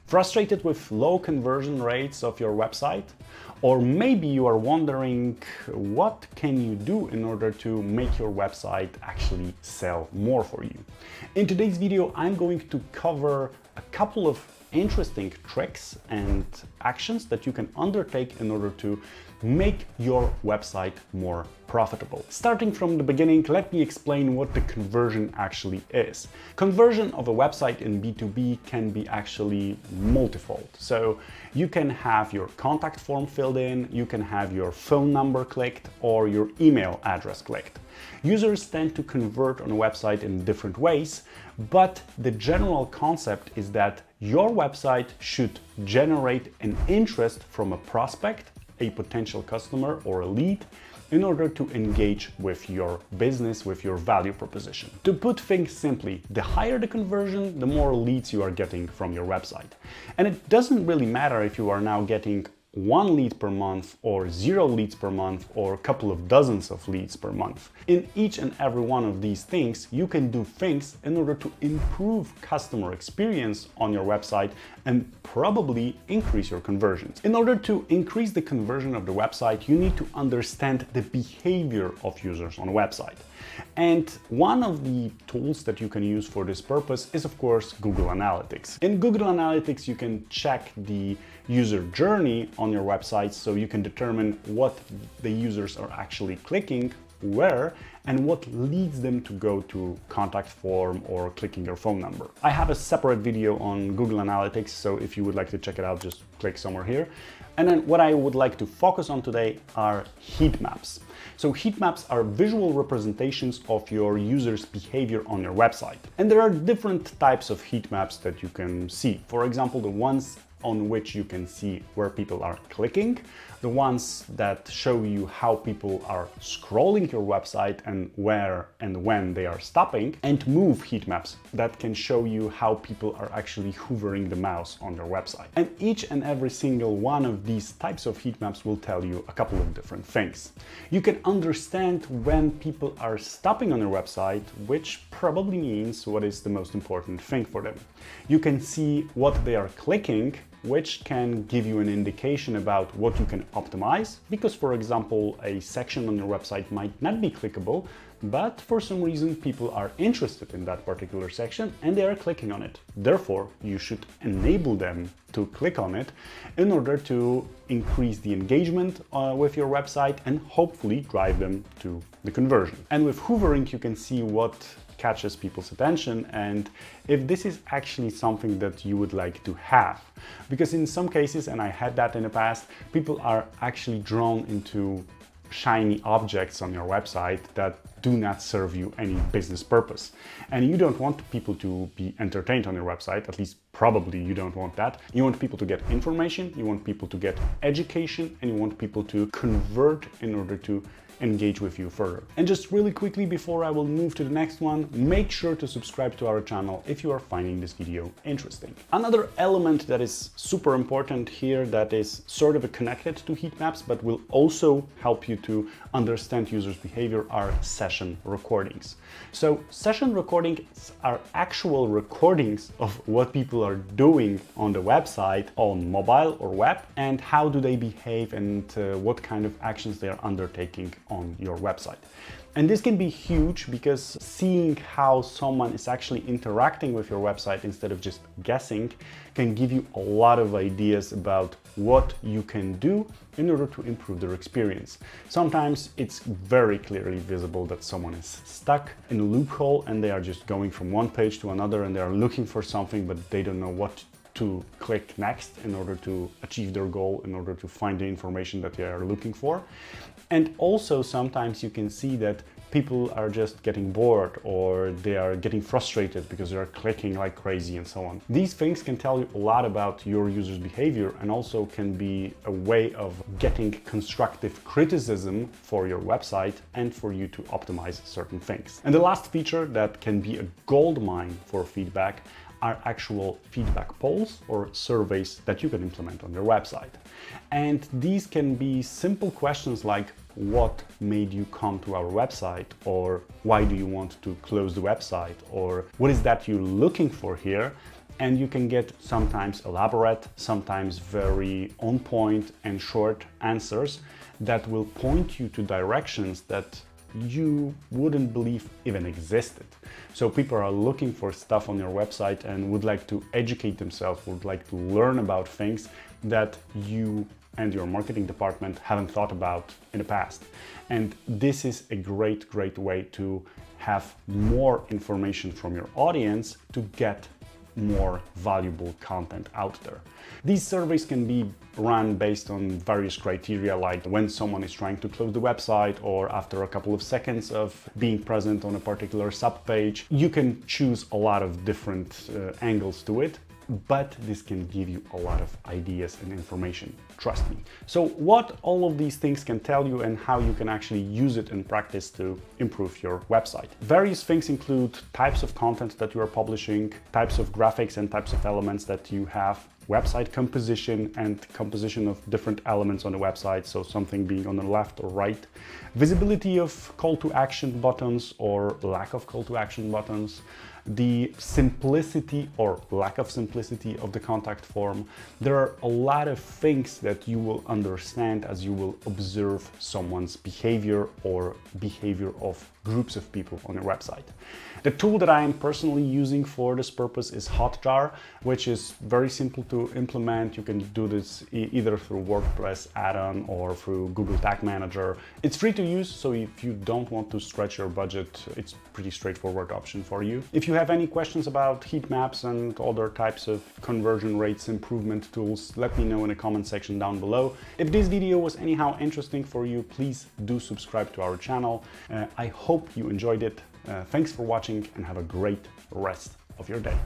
Frustrated with low conversion rates of your website? Or maybe you are wondering what can you do in order to make your website actually sell more for you. In today's video, I'm going to cover a couple of interesting tricks and actions that you can undertake in order to make your website more profitable. Starting from the beginning, let me explain what the conversion actually is. Conversion of a website in B2B can be actually multifold. So you can have your contact form filled in, you can have your phone number clicked, or your email address clicked. Users tend to convert on a website in different ways, but the general concept is that your website should generate an interest from a prospect, a potential customer, or a lead in order to engage with your business, with your value proposition. To put things simply, the higher the conversion, the more leads you are getting from your website. And it doesn't really matter if you are now getting 1 lead per month or 0 leads per month or a couple of dozens of leads per month. In each and every one of these things, you can do things in order to improve customer experience on your website and probably increase your conversions. In order to increase the conversion of the website, you need to understand the behavior of users on a website. And one of the tools that you can use for this purpose is, of course, Google Analytics. In Google Analytics, you can check the user journey on your website so you can determine what the users are actually clicking, where, and what leads them to go to contact form or clicking your phone number. I have a separate video on Google Analytics, so if you would like to check it out, just click somewhere here. And then what I would like to focus on today are heat maps. So heat maps are visual representations of your users' behavior on your website. And there are different types of heat maps that you can see. For example, the ones on which you can see where people are clicking, the ones that show you how people are scrolling your website and where and when they are stopping, and move heat maps that can show you how people are actually hovering the mouse on your website. And each and every single one of these types of heat maps will tell you a couple of different things. You can understand when people are stopping on your website, which probably means what is the most important thing for them. You can see what they are clicking, which can give you an indication about what you can optimize, because, for example, a section on your website might not be clickable, but for some reason people are interested in that particular section and they are clicking on it. Therefore, you should enable them to click on it in order to increase the engagement with your website and hopefully drive them to the conversion. And with hovering, you can see what catches people's attention and if this is actually something that you would like to have. Because in some cases, and I had that in the past, people are actually drawn into shiny objects on your website that do not serve you any business purpose. And you don't want people to be entertained on your website, at least probably you don't want that. You want people to get information, you want people to get education, and you want people to convert in order to engage with you further. And just really quickly before I will move to the next one, make sure to subscribe to our channel if you are finding this video interesting. Another element that is super important here that is sort of connected to heat maps but will also help you to understand users' behavior are session recordings. So session recordings are actual recordings of what people are doing on the website on mobile or web and how do they behave and what kind of actions they are undertaking on your website. And this can be huge because seeing how someone is actually interacting with your website instead of just guessing can give you a lot of ideas about what you can do in order to improve their experience. Sometimes it's very clearly visible that someone is stuck in a loophole and they are just going from one page to another and they are looking for something but they don't know what to click next in order to achieve their goal, in order to find the information that they are looking for. And also sometimes you can see that people are just getting bored or they are getting frustrated because they are clicking like crazy and so on. These things can tell you a lot about your user's behavior and also can be a way of getting constructive criticism for your website and for you to optimize certain things. And the last feature that can be a goldmine for feedback are actual feedback polls or surveys that you can implement on your website. And these can be simple questions like, what made you come to our website? Or why do you want to close the website? Or what is that you're looking for here? and you can get sometimes elaborate, sometimes very on point and short answers that will point you to directions that you wouldn't believe even existed. So people are looking for stuff on your website and would like to educate themselves, would like to learn about things that you and your marketing department haven't thought about in the past. And this is a great way to have more information from your audience to get more valuable content out there. These surveys can be run based on various criteria, like when someone is trying to close the website or after a couple of seconds of being present on a particular subpage. You can choose a lot of different angles to it, but this can give you a lot of ideas and information, trust me. So what all of these things can tell you and how you can actually use it in practice to improve your website. Various things include types of content that you are publishing, types of graphics and types of elements that you have, website composition and composition of different elements on the website, so something being on the left or right, visibility of call to action buttons or lack of call to action buttons, the simplicity or lack of simplicity of the contact form. There are a lot of things that you will understand as you will observe someone's behavior or behavior of groups of people on your website. The tool that I am personally using for this purpose is Hotjar, which is very simple to implement. You can do this either through WordPress add-on or through Google Tag Manager. It's free to use, so if you don't want to stretch your budget, it's a pretty straightforward option for you. If you have any questions about heat maps and other types of conversion rates improvement tools, let me know in the comment section down below. If this video was anyhow interesting for you, please do subscribe to our channel. I hope you enjoyed it. Thanks for watching and have a great rest of your day.